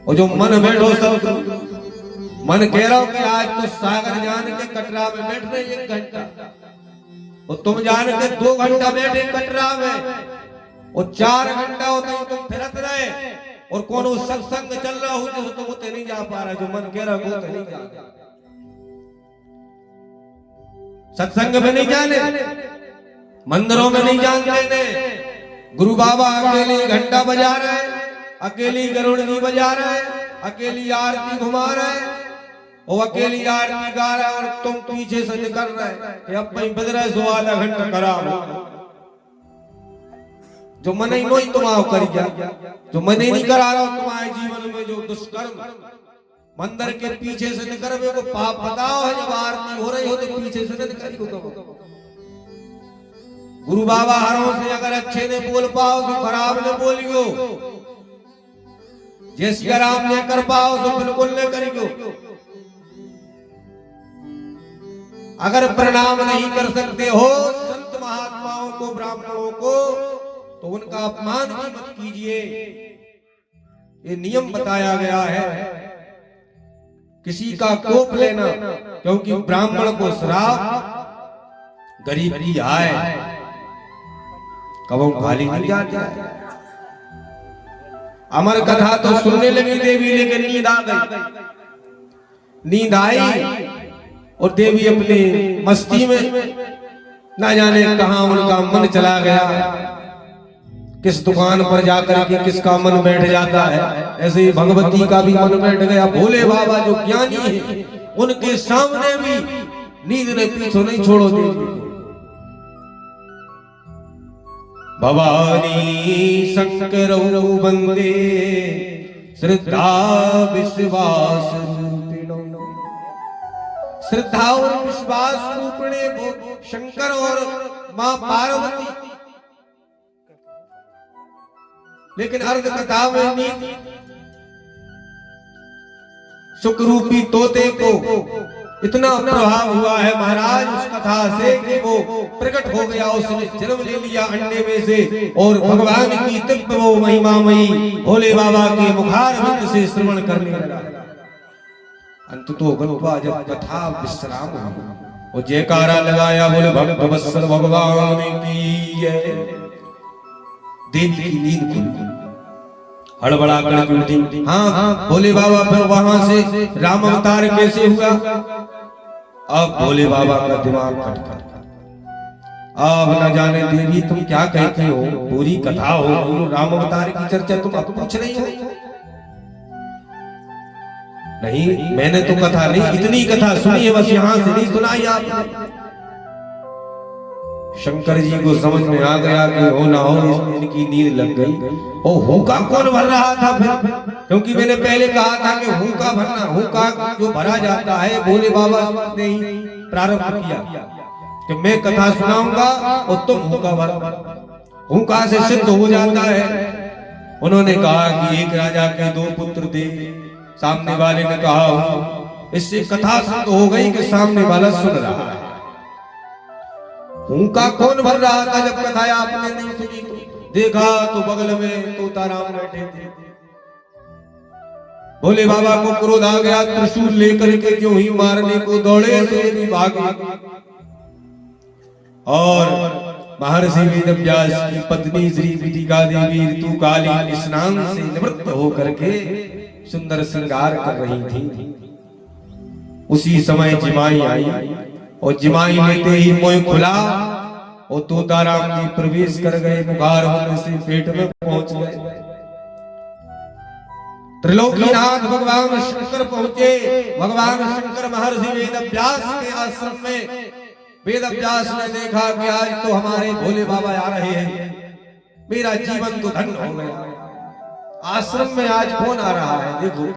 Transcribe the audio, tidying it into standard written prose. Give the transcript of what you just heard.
और जो मन बैठो सब मन कह रहा हो कि आज तो सागर जान के कटरा में बैठ रहे 1 घंटा, और तुम जान के 2 घंटा बैठे कटरा में, और 4 घंटा होते ही तुम फिरत रहे, और कौन सत्संग चल रहा हो जो तुम उतने नहीं जा पा रहा, जो मन कह रहा हो उतने नहीं जा, सत्संग में नहीं जाने, मंदिरों में नहीं जाने, गुरु बाबा अकेली घंटा बजा रहे, अकेली गरुड़ जी बजा रहे, अकेली आरती घुमा रहे, और अकेली आरती गा रहे, और तुम पीछे से निकल रहे अब भाई बज रहे 1.5 घंटा खराब हो, जो मन ही मोई तुम आओ करी जा, जो मन ही नहीं करा रहा तुम्हारे जीवन में जो दुष्कर्म मंदिर के पीछे से निकल को पाप बताओ है, जब आरती हो रही हो तो पीछे से निकल को गुरु बाबा हरों से अगर अच्छे ने बोल पाओ तो खराब ने बोलियो, जैसे राम ने कर पाओ तो बिल्कुल ने करियो, अगर प्रणाम नहीं कर सकते हो संत महात्माओं को ब्राह्मणों को तो उनका अपमान भी मत कीजिए, ये नियम बताया गया है। किसी का कोप लेना, क्योंकि ब्राह्मण को श्राप गरीब की आय कबो खाली नहीं जाता। अमर कथा तो सुनने लगी देवी, लेकिन नींद आ गई, नींद आई और देवी अपने मस्ती में ना जाने कहां उनका मन चला गया, किस दुकान पर जाकर के किसका मन बैठ जाता है, ऐसे ही भगवती का भी मन बैठ गया। भोले बाबा जो ज्ञानी है उनके सामने भी नींद ने पीछे नहीं छोड़ो देवी। भवानी शंकर वंदे श्रद्धा विश्वास रूपिणो, श्रद्धा और विश्वास रूपिणे शंकर और मां पार्वती। लेकिन अर्ध कथा में नींद सुखरूपी तोते को इतना प्रभाव हुआ है महाराज उस कथा से कि वो प्रकट हो गया, उसने जन्म ले लिया अंडे में से, और भगवान की दिव्य वो महिमामयी भोले बाबा के मुखारविंद से श्रवण करने लगा। अंत तो गलवा जब कथा विश्राम हुआ और जयकारा लगाया, बोले भक्त वत्सल भगवान की जय। देवी की नींद खुली, हड़बड़ा कर उठी। हाँ भोले बाबा फिर वहां से राम अवतार कैसे हुआ, अब भोले बाबा का दिमाग खटका, अब न जाने देवी तुम क्या कहती हो, पूरी कथा हो, राम अवतार की चर्चा तुम अब पूछ रही हो। नहीं मैंने तो कथा नहीं, इतनी कथा सुनी है बस, यहां से नहीं सुनाई आपने। शंकर जी को समझ में आ गया कि हो ना हो इसमें इनकी नींद लग गई। और हुक्का कौन भर रहा था फिर, क्योंकि मैंने पहले कहा था कि हुक्का भरना, हुक्का जो भरा जाता है भोले बाबा ने ही प्रारंभ किया कि मैं कथा सुनाऊंगा और तुम हुक्का भर, हुक्का से सिद्ध हो जाता है। उन्होंने कहा कि एक राजा के 2 पुत्र थे, सामने वाले ने कहा इससे कथा सिद्ध हो गई कि सामने वाला सुन रहा है। हुक्का कौन भर रहा था जब कथा आपने नहीं सुनी तो? देखा तो बगल में तोताराम बैठे थे। भोले बाबा को क्रोध आ गया, त्रिशूल लेकर के जो ही मारने को दौड़े तो भी भागे, और महर्षि वेदव्यास की पत्नी श्री विदिका देवी ऋतुकालीन स्नान से निवृत्त होकर के सुंदर श्रृंगार कर रही थी। उसी समय जिमाई आई, और जिमाई लेते ही मोह खुला और तोताराम जी प्रवेश कर गए, मुखार होने से पेट में पहुंच गए। त्रिलोकीनाथ भगवान शंकर पहुंचे। भगवान शंकर महर्षि वेदव्यास के आश्रम में, वेदव्यास ने देखा कि आज तो हमारे भोले बाबा आ रहे हैं, मेरा जीवन तो धन्य हो गया। आश्रम में आज कौन आ रहा है देखो।